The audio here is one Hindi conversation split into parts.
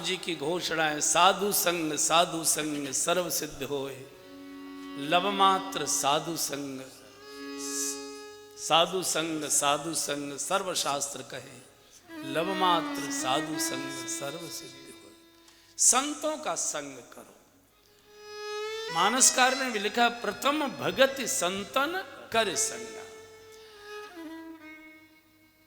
जी की घोषणा है, साधु संग सर्व सिद्ध होए, लव मात्र साधु संग सर्व शास्त्र कहे, लव मात्र साधु संग सर्व सिद्ध होए। संतों का संग करो। मानसकार ने भी लिखा, प्रथम भगति संतन कर संग।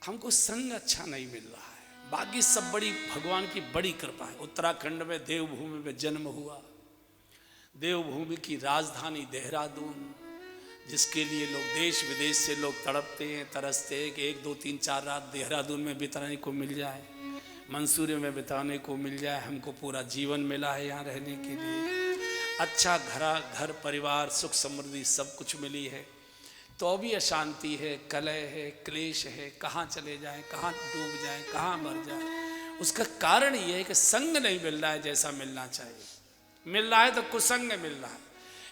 हमको संग अच्छा नहीं मिल रहा है, बाकी सब बड़ी भगवान की बड़ी कृपा है। उत्तराखंड में देवभूमि में जन्म हुआ, देवभूमि की राजधानी देहरादून, जिसके लिए लोग देश विदेश से लोग तड़पते हैं, तरसते हैं कि 1 2 3 4 रात देहरादून में बिताने को मिल जाए, मंसूरी में बिताने को मिल जाए। हमको पूरा जीवन मिला है यहाँ रहने के लिए, अच्छा घर परिवार सुख समृद्धि सब कुछ मिली है, तो भी अशांति है, कलह है, क्लेश है, कहाँ चले जाएं, कहाँ डूब जाएं, कहाँ मर जाएं। उसका कारण ये है कि संग नहीं मिल रहा है जैसा मिलना चाहिए। मिल रहा है तो कुसंग मिल रहा है,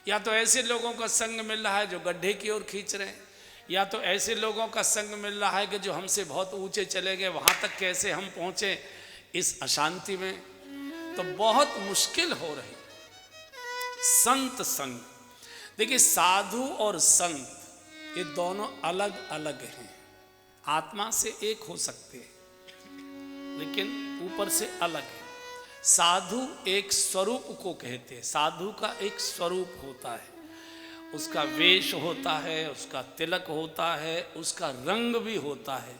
या तो ऐसे लोगों का संग मिल रहा है जो गड्ढे की ओर खींच रहे हैं, या तो ऐसे लोगों का संग मिल रहा है कि जो हमसे बहुत ऊंचे चले गए, वहाँ तक कैसे हम पहुँचे इस अशांति में, तो बहुत मुश्किल हो रही। संत संग, देखिए साधु और संत ये दोनों अलग अलग हैं। आत्मा से एक हो सकते हैं लेकिन ऊपर से अलग है। साधु एक स्वरूप को कहते हैं, साधु का एक स्वरूप होता है, उसका वेश होता है, उसका तिलक होता है, उसका रंग भी होता है।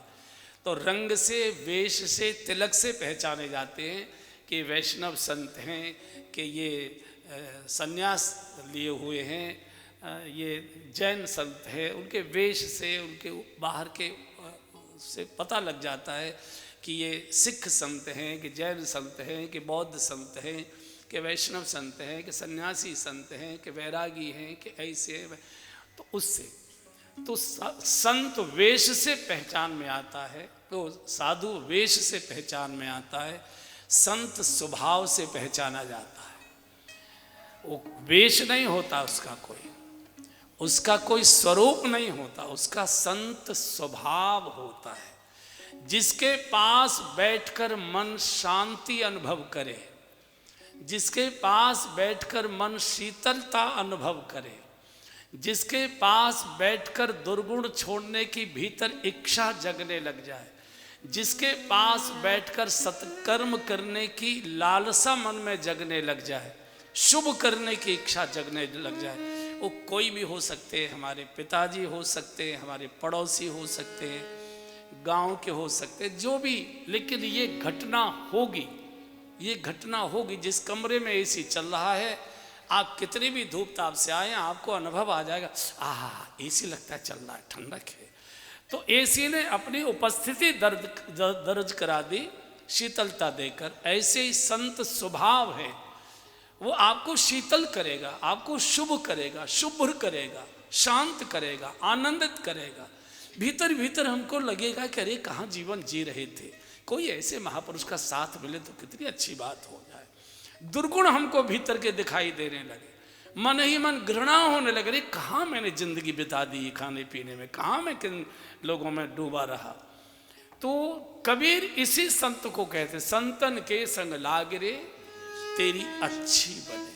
तो रंग से, वेश से, तिलक से पहचाने जाते हैं कि वैष्णव संत हैं, कि ये संन्यास लिए हुए हैं, ये जैन संत है। उनके वेश से, उनके बाहर के से पता लग जाता है कि ये सिख संत हैं, कि जैन संत हैं, कि बौद्ध संत हैं, कि वैष्णव संत हैं, कि सन्यासी संत हैं, कि वैरागी हैं, कि ऐसे। तो उससे तो संत वेश से पहचान में आता है, तो साधु वेश से पहचान में आता है, संत स्वभाव से पहचाना जाता है। वो वेश नहीं होता उसका कोई स्वरूप नहीं होता, उसका संत स्वभाव होता है। जिसके पास बैठकर मन शांति अनुभव करे, जिसके पास बैठकर मन शीतलता अनुभव करे, जिसके पास बैठकर दुर्गुण छोड़ने की भीतर इच्छा जगने लग जाए, जिसके पास बैठकर सत्कर्म करने की लालसा मन में जगने लग जाए, शुभ करने की इच्छा जगने लग जाए, वो कोई भी हो सकते हैं, हमारे पिताजी हो सकते हैं, हमारे पड़ोसी हो सकते हैं, गांव के हो सकते हैं, जो भी। लेकिन ये घटना होगी जिस कमरे में एसी चल रहा है, आप कितनी भी धूप ताप से आए, आपको अनुभव आ जाएगा, एसी लगता है चल रहा है, ठंडक है। तो एसी ने अपनी उपस्थिति दर्ज करा दी शीतलता देकर। ऐसे ही संत स्वभाव है, वो आपको शीतल करेगा, आपको शुभ करेगा, शुभ्र करेगा, शांत करेगा, आनंदित करेगा। भीतर भीतर हमको लगेगा कि अरे कहाँ जीवन जी रहे थे, कोई ऐसे महापुरुष का साथ मिले तो कितनी अच्छी बात हो जाए। दुर्गुण हमको भीतर के दिखाई देने लगे, मन ही मन घृणा होने लगे, अरे कहाँ मैंने जिंदगी बिता दी खाने पीने में, कहाँ मैं किन लोगों में डूबा रहा। तो कबीर इसी संत को कहते, संतन के संग लागरे तेरी अच्छी बने।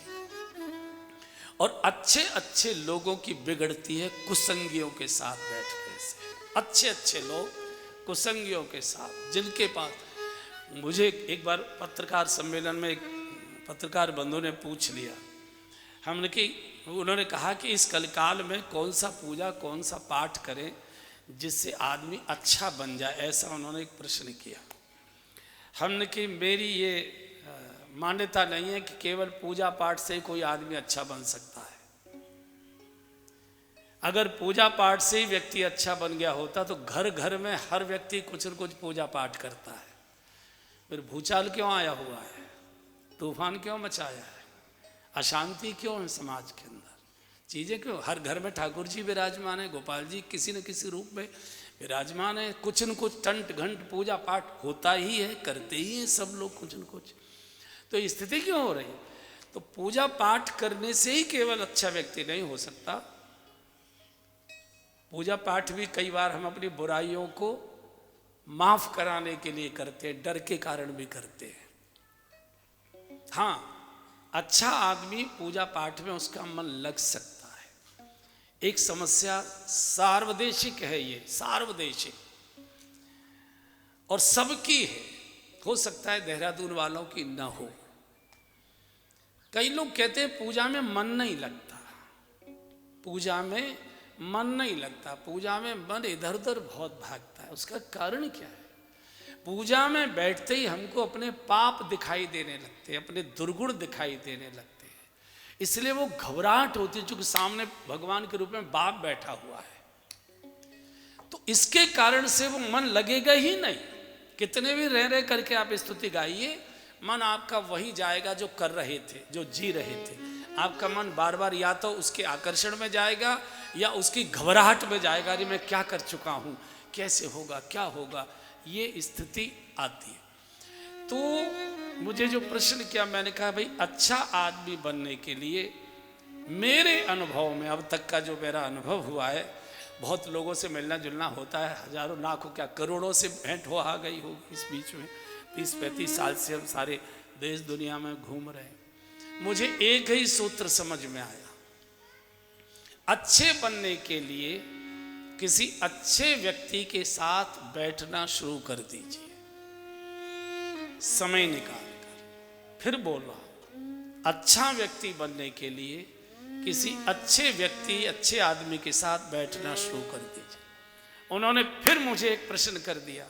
और अच्छे अच्छे लोगों की बिगड़ती है कुसंगियों के साथ बैठने से। अच्छे अच्छे लोग कुसंगियों के साथ, जिनके पास, मुझे एक बार पत्रकार सम्मेलन में एक पत्रकार बंधु ने पूछ लिया, हमने कि उन्होंने कहा कि इस कलकाल में कौन सा पूजा, कौन सा पाठ करें जिससे आदमी अच्छा बन जाए, ऐसा उन्होंने एक प्रश्न किया। हमने कि मेरी ये मान्यता नहीं है कि केवल पूजा पाठ से कोई आदमी अच्छा बन सकता है। अगर पूजा पाठ से ही व्यक्ति अच्छा बन गया होता तो घर घर में हर व्यक्ति कुछ न कुछ पूजा पाठ करता है। फिर भूचाल क्यों आया हुआ है, तूफान क्यों मचाया है, अशांति क्यों है समाज के अंदर, चीज़ें क्यों? हर घर में ठाकुर जी विराजमान है, गोपाल जी किसी न किसी रूप में विराजमान है, कुछ न कुछ टंट घंट पूजा पाठ होता ही है, करते ही हैं सब लोग कुछ न कुछ। तो स्थिति क्यों हो रही? तो पूजा पाठ करने से ही केवल अच्छा व्यक्ति नहीं हो सकता। पूजा पाठ भी कई बार हम अपनी बुराइयों को माफ कराने के लिए करते हैं, डर के कारण भी करते हैं। हाँ, अच्छा आदमी पूजा पाठ में उसका मन लग सकता है। एक समस्या सार्वदेशिक है, ये सार्वदेशिक और सबकी है। हो सकता है देहरादून वालों की न हो। कई लोग कहते हैं पूजा में मन नहीं लगता, पूजा में मन नहीं लगता, पूजा में मन इधर उधर बहुत भागता है। उसका कारण क्या है? पूजा में बैठते ही हमको अपने पाप दिखाई देने लगते हैं, अपने दुर्गुण दिखाई देने लगते हैं, इसलिए वो घबराहट होती है, क्योंकि सामने भगवान के रूप में बाप बैठा हुआ है। तो इसके कारण से वो मन लगेगा ही नहीं। कितने भी रह करके आप स्तुति गाइए, मन आपका वही जाएगा जो कर रहे थे, जो जी रहे थे। आपका मन बार बार या तो उसके आकर्षण में जाएगा या उसकी घबराहट में जाएगा, अरे मैं क्या कर चुका हूँ, कैसे होगा, क्या होगा, ये स्थिति आती है। तो मुझे जो प्रश्न किया, मैंने कहा भाई अच्छा आदमी बनने के लिए मेरे अनुभव में, अब तक का जो मेरा अनुभव हुआ है, बहुत लोगों से मिलना जुलना होता है, हजारों लाखों क्या करोड़ों से भेंट हो आ गई होगी इस बीच में। 30-35 साल से हम सारे देश दुनिया में घूम रहे हैं। मुझे एक ही सूत्र समझ में आया, अच्छे बनने के लिए किसी अच्छे व्यक्ति के साथ बैठना शुरू कर दीजिए, समय निकाल कर। फिर बोल रहा हूं, अच्छा व्यक्ति बनने के लिए किसी अच्छे व्यक्ति, अच्छे आदमी के साथ बैठना शुरू कर दीजिए। उन्होंने फिर मुझे एक प्रश्न कर दिया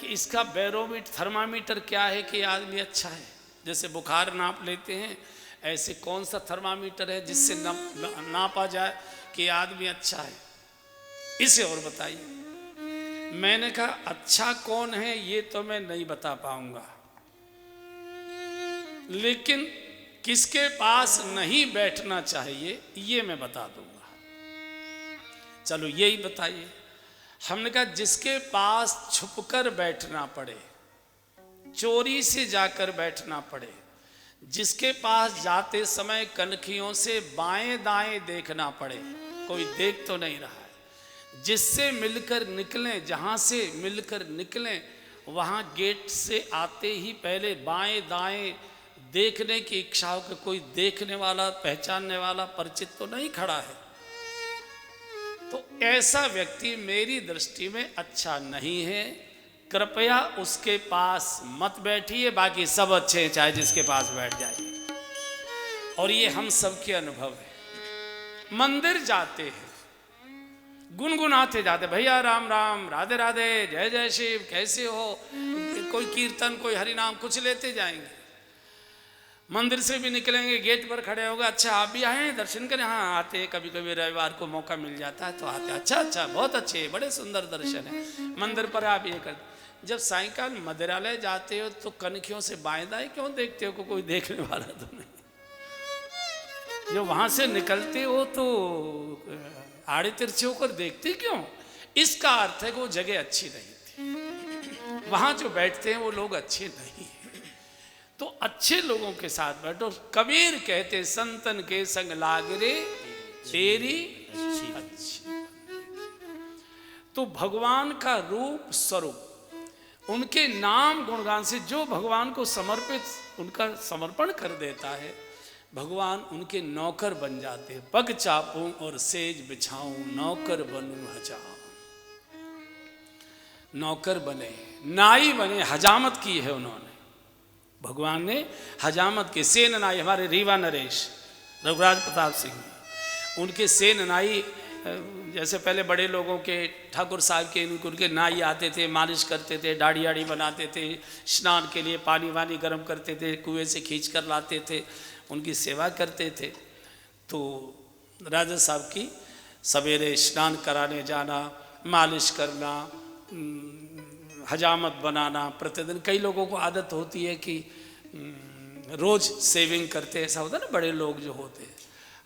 कि इसका बैरोमीटर, थर्मामीटर क्या है कि आदमी अच्छा है? जैसे बुखार नाप लेते हैं, ऐसे कौन सा थर्मामीटर है जिससे नापा जाए कि आदमी अच्छा है? इसे और बताइए। मैंने कहा अच्छा कौन है ये तो मैं नहीं बता पाऊंगा, लेकिन किसके पास नहीं बैठना चाहिए ये मैं बता दूंगा। चलो यही बताइए। हमने कहा जिसके पास छुपकर बैठना पड़े, चोरी से जाकर बैठना पड़े, जिसके पास जाते समय कनखियों से बाएं दाएं देखना पड़े, कोई देख तो नहीं रहा है, जिससे मिलकर निकलें, जहां से मिलकर निकलें वहां गेट से आते ही पहले बाएं दाएं देखने की इच्छा हो कि कोई देखने वाला, पहचानने वाला, परिचित तो नहीं खड़ा है, तो ऐसा व्यक्ति मेरी दृष्टि में अच्छा नहीं है। कृपया उसके पास मत बैठिए। बाकी सब अच्छे हैं, चाहे जिसके पास बैठ जाइए। और ये हम सबके अनुभव है। मंदिर जाते हैं, गुनगुनाते जाते, भैया राम राम, राधे राधे, जय जय शिव, कैसे हो, कोई कीर्तन, कोई हरिनाम, कुछ लेते जाएंगे। मंदिर से भी निकलेंगे, गेट पर खड़े होगा, अच्छा आप भी आए हैं दर्शन करें? हाँ आते हैं, कभी कभी रविवार को मौका मिल जाता है तो आते हैं। अच्छा अच्छा, बहुत अच्छे, बड़े सुंदर दर्शन है मंदिर पर, आप ये करते। जब सायंकाल मदिरालय जाते हो तो कनखियों से बाएं दाएं क्यों देखते हो? कोई देखने वाला तो नहीं। जो वहां से निकलते हो तो आड़े तिरछे होकर देखते क्यों? इसका अर्थ है कि वो जगह अच्छी नहीं थी, वहां जो बैठते हैं वो लोग अच्छे नहीं है। तो अच्छे लोगों के साथ बैठो। कबीर कहते संतन के संग लाग रे तेरी अच्छी। तो भगवान का रूप स्वरूप, उनके नाम गुणगान से जो भगवान को समर्पित, उनका समर्पण कर देता है, भगवान उनके नौकर बन जाते हैं। पग चापूं और सेज बिछाऊं, नौकर बनूं हजाम। नौकर बने, नाई बने, हजामत की है उन्होंने। भगवान ने हजामत के सेन नाई, हमारे रीवा नरेश, रघुराज प्रताप सिंह, उनके सेन नाई, जैसे पहले बड़े लोगों के, ठाकुर साहब के, उनके नाई आते थे, मालिश करते थे, दाढ़ी आड़ी बनाते थे, स्नान के लिए पानी वानी गर्म करते थे, कुएं से खींच कर लाते थे, उनकी सेवा करते थे। तो राजा साहब की सवेरे स्नान कराने जाना, मालिश करना, हजामत बनाना प्रतिदिन। कई लोगों को आदत होती है कि रोज सेविंग करते, ऐसा होता है ना, बड़े लोग जो होते हैं।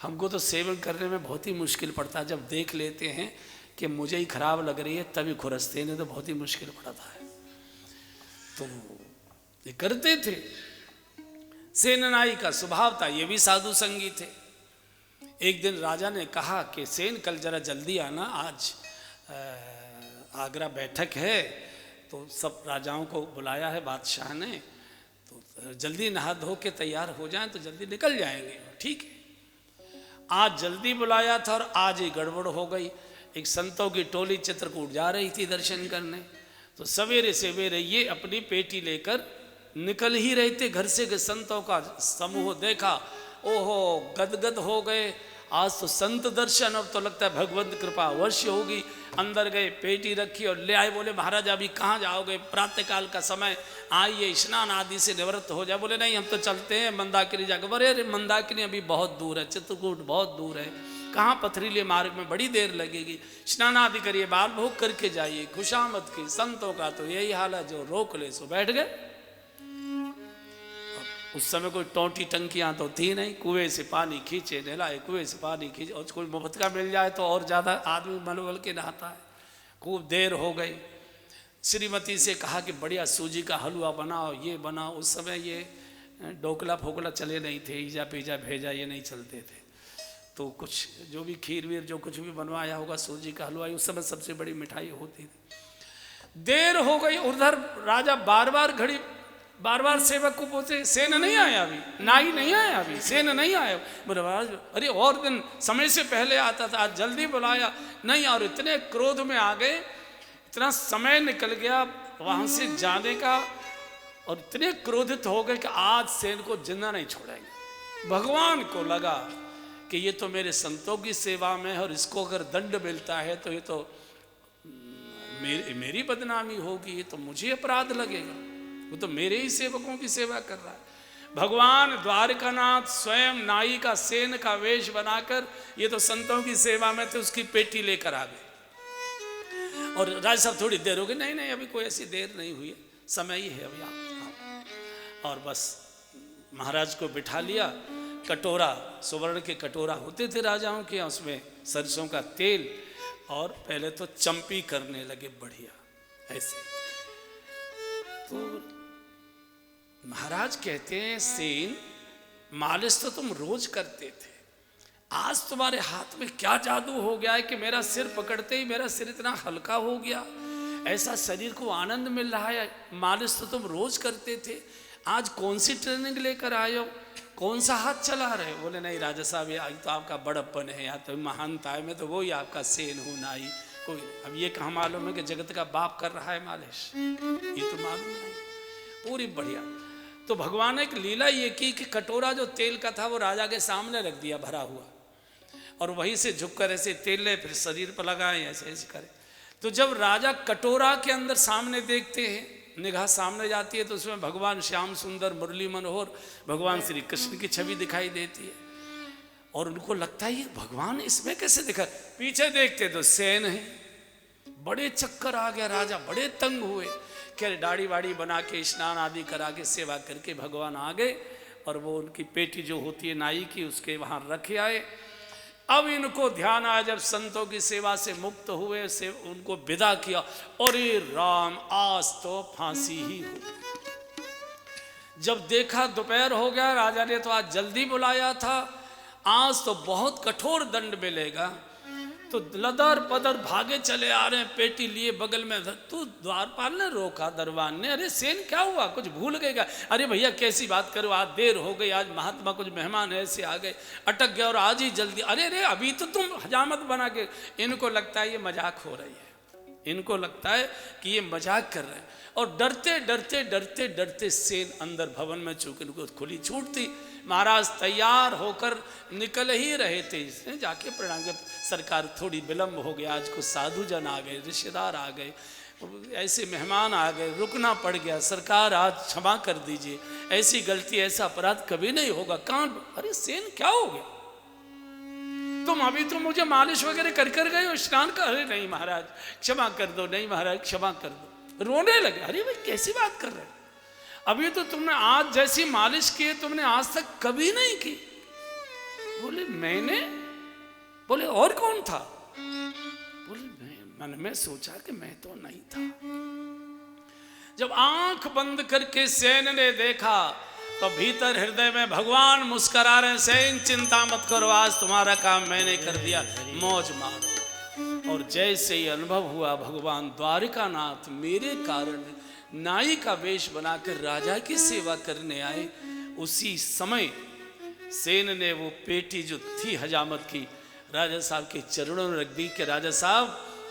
हमको तो सेविंग करने में बहुत ही मुश्किल पड़ता है। जब देख लेते हैं कि मुझे ही खराब लग रही है तभी खुरसते हैं, तो बहुत ही मुश्किल पड़ता है। तो ये करते थे। सेननाई का स्वभाव था, ये भी साधु संगी थे। एक दिन राजा ने कहा कि सेन कल जरा जल्दी आना, आज आगरा बैठक है, तो सब राजाओं को बुलाया है बादशाह ने। तो जल्दी नहा धो के तैयार हो जाएं तो जल्दी निकल जाएंगे। ठीक है, आज जल्दी बुलाया था और आज ही गड़बड़ हो गई। एक संतों की टोली चित्रकूट जा रही थी दर्शन करने, तो सवेरे सवेरे ये अपनी पेटी लेकर निकल ही रहे थे घर से। संतों का समूह देखा, ओहो गदगद हो गए, आज तो संत दर्शन, अब तो लगता है भगवंत कृपा अवश्य होगी। अंदर गए, पेटी रखी और ले आए। बोले महाराज अभी कहाँ जाओगे, प्रातःकाल का समय, आइए स्नान आदि से निवृत्त हो जाए। बोले नहीं हम तो चलते हैं मंदाकिनी जाकर। बोले अरे मंदाकिनी अभी बहुत दूर है, चित्रकूट बहुत दूर है, कहाँ पथरीले मार्ग में बड़ी देर लगेगी, स्नान आदि करिए, बाल भोग करके जाइए। खुशामद की संतों का तो यही हाल है, जो रोक ले सो बैठ गए। उस समय कोई टोटी टंकियां तो थी नहीं, कुएं से पानी खींचे नहलाए, कुएं से पानी खींचे, और कोई मुफ्त का मिल जाए तो और ज़्यादा आदमी मलबल के नहाता है। खूब देर हो गई। श्रीमती से कहा कि बढ़िया सूजी का हलवा बनाओ, ये बनाओ। उस समय ये ढोकला फोकला चले नहीं थे, ईजा पिज्जा भेजा ये नहीं चलते थे, तो कुछ जो भी खीर वीर जो कुछ भी बनवाया होगा, सूजी का हलवा, उस समय सबसे बड़ी मिठाई होती थी। देर हो गई। उधर राजा बार बार सेवक को पूछे, सेन नहीं आया अभी, नाई नहीं आया अभी, सेन नहीं आया। बोले महाराज अरे और दिन समय से पहले आता था, आज जल्दी बुलाया नहीं। और इतने क्रोध में आ गए, इतना समय निकल गया वहां से जाने का, और इतने क्रोधित हो गए कि आज सेन को जिंदा नहीं छोड़ेंगे। भगवान को लगा कि ये तो मेरे संतों की सेवा में है, और इसको अगर दंड मिलता है तो ये तो मेरी बदनामी होगी, ये तो मुझे अपराध लगेगा, वो तो मेरे ही सेवकों की सेवा कर रहा है। भगवान द्वारकानाथ स्वयं नाई का सेन का वेश बनाकर, ये तो संतों की सेवा में थे, उसकी पेटी लेकर आ गए। और राजा साहब थोड़ी देर हो गई, नहीं नहीं अभी कोई ऐसी देर नहीं हुई है, समय ही है अभी आप। और बस महाराज को बिठा लिया। कटोरा, सुवर्ण के कटोरा होते थे राजाओं के, उसमें सरसों का तेल, और पहले तो चंपी करने लगे बढ़िया ऐसे। तो महाराज कहते हैं सेन मालिश तो तुम रोज करते थे, आज तुम्हारे हाथ में क्या जादू हो गया है कि मेरा सिर पकड़ते ही मेरा सिर इतना हल्का हो गया, ऐसा शरीर को आनंद मिल रहा है। मालिश तो तुम रोज करते थे, आज कौन सी ट्रेनिंग लेकर आए हो, कौन सा हाथ चला रहे हो? बोले नहीं राजा साहब, आज तो आपका बड़प्पन है, या तो महानता है, मैं तो वही आपका सेन हूँ नाई, कोई। अब ये कहाँ मालूम है कि जगत का बाप कर रहा है मालिश, ये तो मालूम नहीं। पूरी बढ़िया। तो भगवान ने एक लीला ये की कि कटोरा जो तेल का था वो राजा के सामने रख दिया भरा हुआ, और वहीं से झुककर ऐसे तेल ले, फिर शरीर पर लगाए, ऐसे ऐसे करे। तो जब राजा कटोरा के अंदर सामने देखते हैं, निगाह सामने जाती है, तो उसमें भगवान श्याम सुंदर मुरली मनोहर भगवान श्री कृष्ण की छवि दिखाई देती है। और उनको लगता है ये भगवान इसमें कैसे दिखा। पीछे देखते तो सेन है। बड़े चक्कर आ गया, राजा बड़े तंग हुए। क्या दाढ़ी वाड़ी बना के स्नान आदि करा के सेवा करके भगवान आ गए, और वो उनकी पेटी जो होती है नाई की, उसके वहां रखे आए। अब इनको ध्यान आया, जब संतों की सेवा से मुक्त हुए, से उनको विदा किया, अरे राम आज तो फांसी ही हो। जब देखा दोपहर हो गया, राजा ने तो आज जल्दी बुलाया था, आज तो बहुत कठोर दंड मिलेगा। तो लदर पदर भागे चले आ रहे हैं, पेटी लिए बगल में। तू द्वारपाल ने रोका, दरबान ने, अरे सेन क्या हुआ, कुछ भूल गए क्या? अरे भैया कैसी बात करो, आज देर हो गई, आज महात्मा कुछ मेहमान ऐसे आ गए, अटक गया, और आज ही जल्दी। अरे अरे अभी तो तुम हजामत बना के। इनको लगता है ये मजाक हो रही है, इनको लगता है कि ये मजाक कर रहे हैं, और डरते डरते डरते डरते सेन अंदर भवन में, चूंकि इनको खुली छूट थी, महाराज तैयार होकर निकल ही रहे थे। इसने जाके प्रणाम किया, सरकार थोड़ी विलंब हो गया, आज कुछ साधु जन आ गए, रिश्तेदार आ गए, ऐसे मेहमान आ गए, रुकना पड़ गया, सरकार आज क्षमा कर दीजिए, ऐसी गलती ऐसा अपराध कभी नहीं होगा। कहाँ? अरे सेन क्या हो गया, तुम अभी तो मुझे मालिश वगैरह कर गए हो, स्नान कर। अरे नहीं महाराज क्षमा कर दो, नहीं महाराज क्षमा कर दो। रोने लगे। अरे भाई कैसी बात कर रहे हो, अभी तो तुमने आज जैसी मालिश की है तुमने आज तक कभी नहीं की। बोले मैंने? बोले और कौन था? बोले मन में सोचा कि मैं तो नहीं था। जब आंख बंद करके सेन ने देखा तो भीतर हृदय में भगवान मुस्कुरा रहे, सेन चिंता मत करो, आज तुम्हारा काम मैंने कर दिया, मौज मारो। और जैसे ही अनुभव हुआ, भगवान द्वारिकानाथ मेरे कारण नाई का वेश बनाकर राजा की सेवा करने आए। उसी समय सेन ने वो पेटी जो थी हजामत की राजा साहब के चरणों में रख दी कि राजा साहब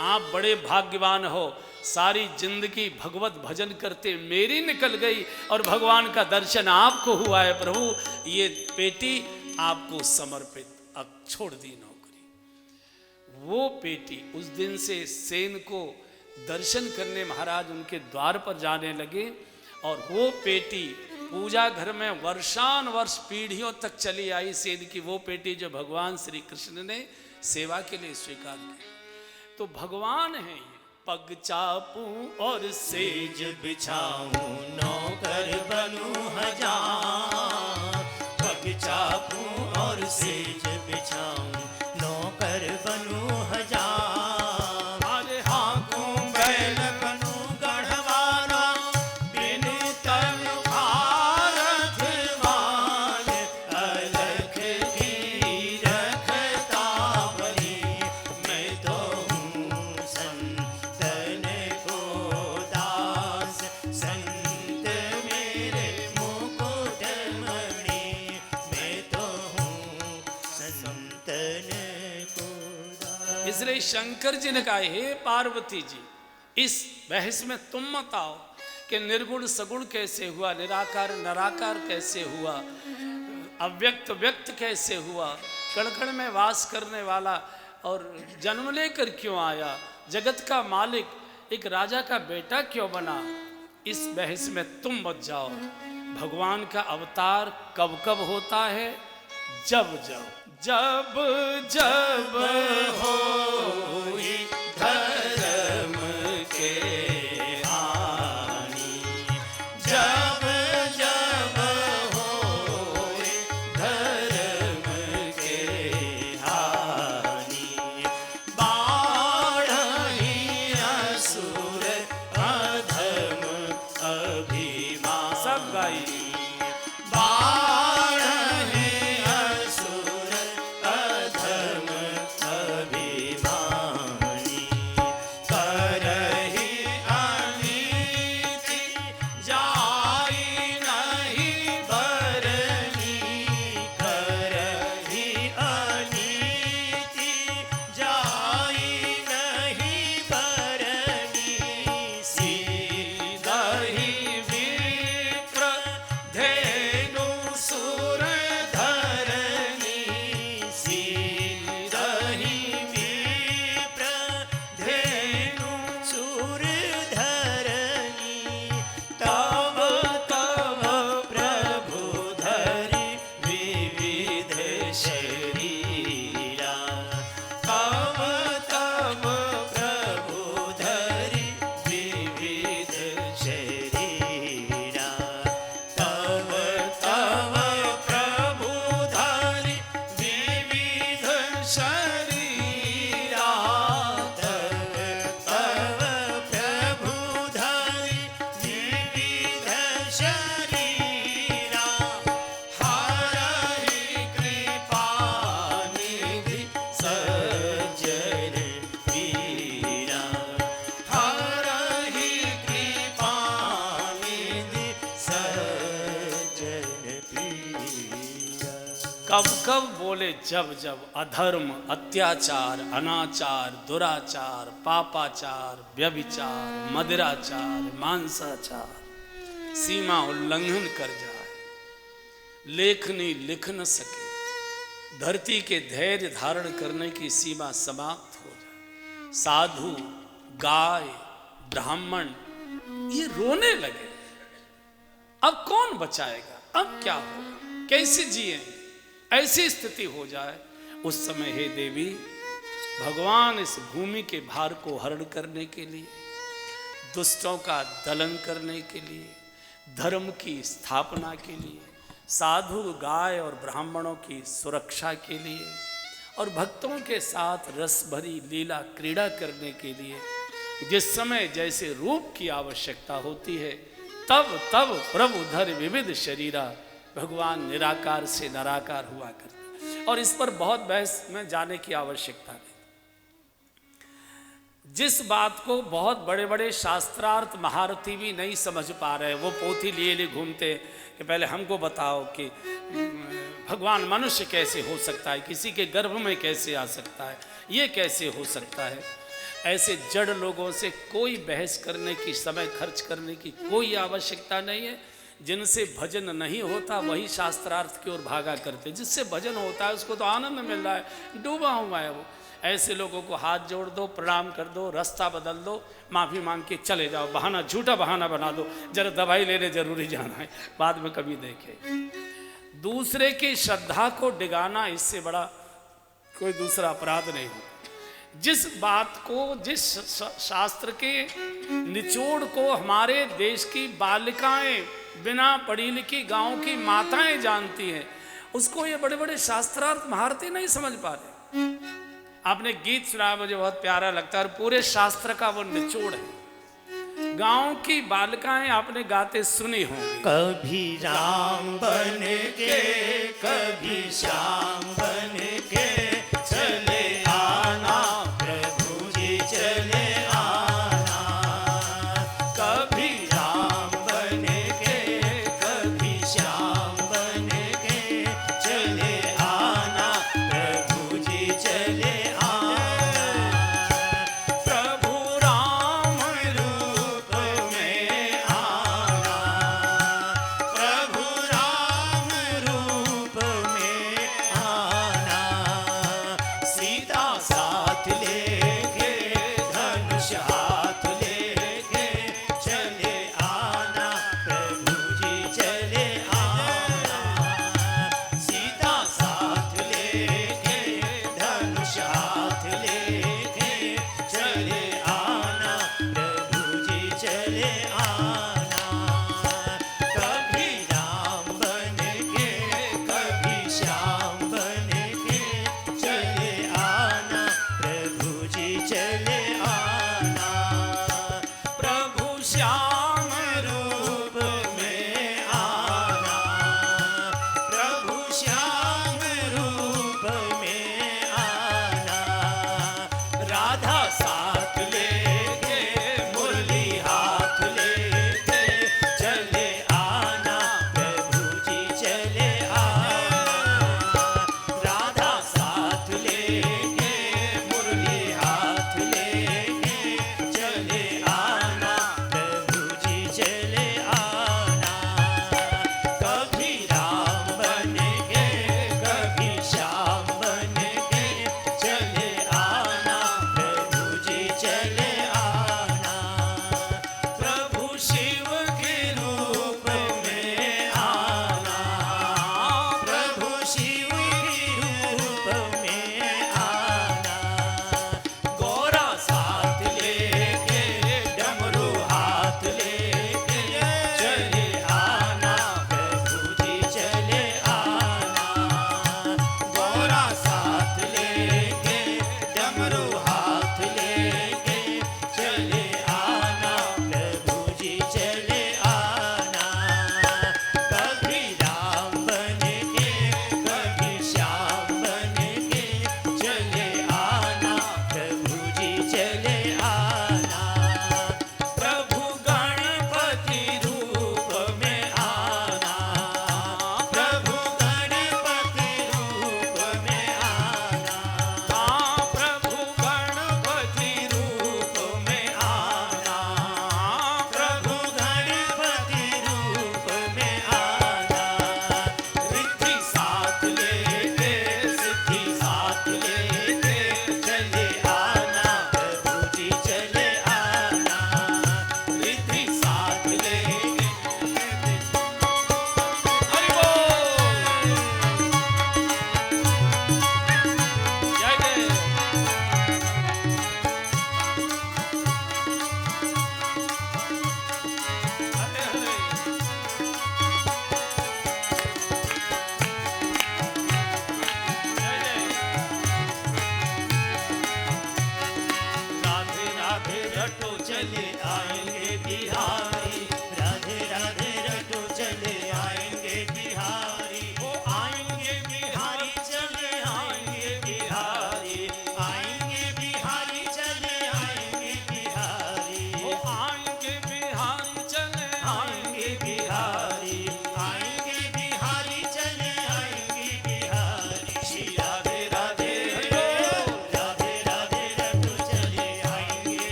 आप बड़े भाग्यवान हो, सारी जिंदगी भगवत भजन करते मेरी निकल गई और भगवान का दर्शन आपको हुआ है प्रभु, ये पेटी आपको समर्पित, अब छोड़ दी नौकरी। वो पेटी उस दिन से सेन को दर्शन करने महाराज उनके द्वार पर जाने लगे और वो पेटी पूजा घर में वर्षान वर्ष पीढ़ियों तक चली आई। सेन की वो पेटी जो भगवान श्री कृष्ण ने सेवा के लिए स्वीकार की। तो भगवान है ये, पग चापू और सेज बिछाऊं नौकर बनूं हजार, पग चापू और सेज बिछाऊं नौकर बनूं हजार, अरे हाँकूं बैल बनूं गढ़वाना बिन तन भारत मान, अलख की रखता बनी मैं तो हूँ संतन को दास, संत मेरे मुकुट मणि, मैं तो हूँ संतन को दास। इसलिए शंकर जी ने कहा हे पार्वती जी, इस बहस में तुम मत आओ कि निर्गुण सगुण कैसे हुआ, निराकार निराकार कैसे हुआ, अव्यक्त व्यक्त कैसे हुआ, कण कण में वास करने वाला और जन्म लेकर क्यों आया, जगत का मालिक एक राजा का बेटा क्यों बना। इस बहस में तुम मत जाओ। भगवान का अवतार कब कब होता है, जब जब जब जब होई धर्म के हानि, जब जब होई धर्म के हानि, बाढ़हि असुर अधम अभिमान, सब गाई बाढ़हि असुर अधम अभिमानी, करहि अनीति जाई नहीं बरनी, करहि अनीति जाई नहीं बरनी, सीधहि विप्र धेनु सुर धरनी, सीधहि विप्र धेनु सुर धरनी, तब तब प्रभु धरि विविध शरीरा, तब तब प्रभु धरि विविध शरीरा, तब तब प्रभु धरि विविध शरीरा, तब तब प्रभु धरि विविध शरीरा, हरहि कृपा निधि सज्जन पीरा, हरहि कृपा निधि सज्जन पीरा। कब कब बोले, जब जब अधर्म अत्याचार अनाचार दुराचार पापाचार व्यभिचार मदिराचार मांसाचार सीमा उल्लंघन कर जाए, लेखनी लिख न सके, धरती के धैर्य धारण करने की सीमा समाप्त हो जाए, साधु गाय ब्राह्मण ये रोने लगे, अब कौन बचाएगा, अब क्या होगा, कैसे जिएंगे, ऐसी स्थिति हो जाए। उस समय हे देवी, भगवान इस भूमि के भार को हरण करने के लिए, दुष्टों का दलन करने के लिए, धर्म की स्थापना के लिए, साधु गाय और ब्राह्मणों की सुरक्षा के लिए और भक्तों के साथ रस भरी लीला क्रीड़ा करने के लिए, जिस समय जैसे रूप की आवश्यकता होती है तब तब प्रभु धर विविध शरीरा, भगवान निराकार से निराकार हुआ करते। और इस पर बहुत बहस में जाने की आवश्यकता नहीं। जिस बात को बहुत बड़े बड़े शास्त्रार्थ महारथी भी नहीं समझ पा रहे, वो पोथी लिए लिए घूमते कि पहले हमको बताओ कि भगवान मनुष्य कैसे हो सकता है, किसी के गर्भ में कैसे आ सकता है, ये कैसे हो सकता है। ऐसे जड़ लोगों से कोई बहस करने की, समय खर्च करने की कोई आवश्यकता नहीं है। जिनसे भजन नहीं होता वही शास्त्रार्थ की ओर भागा करते, जिससे भजन होता है उसको तो आनंद मिल रहा है, डूबा हुआ है वो। ऐसे लोगों को हाथ जोड़ दो, प्रणाम कर दो, रास्ता बदल दो, माफ़ी मांग के चले जाओ, बहाना झूठा बहाना बना दो, जरा दवाई लेने जरूरी जाना है, बाद में कभी देखे। दूसरे की श्रद्धा को डिगाना इससे बड़ा कोई दूसरा अपराध नहीं होता। जिस बात को, जिस शास्त्र के निचोड़ को हमारे देश की बालिकाएं, बिना पढ़ी लिखी गांव की माताएं जानती हैं, उसको ये बड़े बड़े शास्त्रार्थ महारथी नहीं समझ पा रहे। आपने गीत सुना, मुझे बहुत प्यारा लगता है, और पूरे शास्त्र का वो निचोड़ है। गांव की बालिकाएं आपने गाते सुनी होंगी। कभी राम बन के, कभी श्याम बन के चले आना, प्रभु जी चले आना। कभी राम बन के, कभी श्याम बन के चले आना, प्रभु जी चले आना। प्रभु राम रूप में आना, प्रभु राम रूप में आना।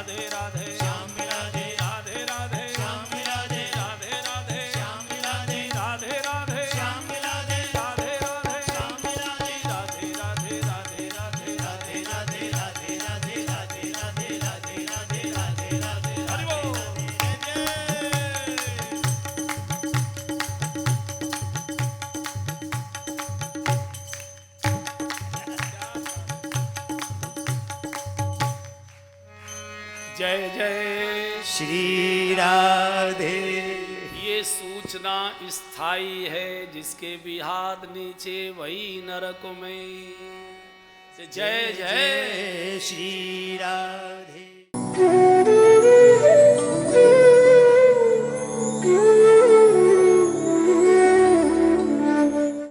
राधे राधे श्याम राधे राधे राधे श्याम राधे राधे राधे श्याम राधे राधे राधे श्याम राधे राधे राधे श्याम राधे राधे राधे राधे राधे राधे राधे राधे राधे राधे राधे राधे राधे राधे राधे हरि बोल। जय जय श्री राधे। ये सूचना स्थायी है, जिसके भी हाथ नीचे वही नरक में। जय जय श्री राधे।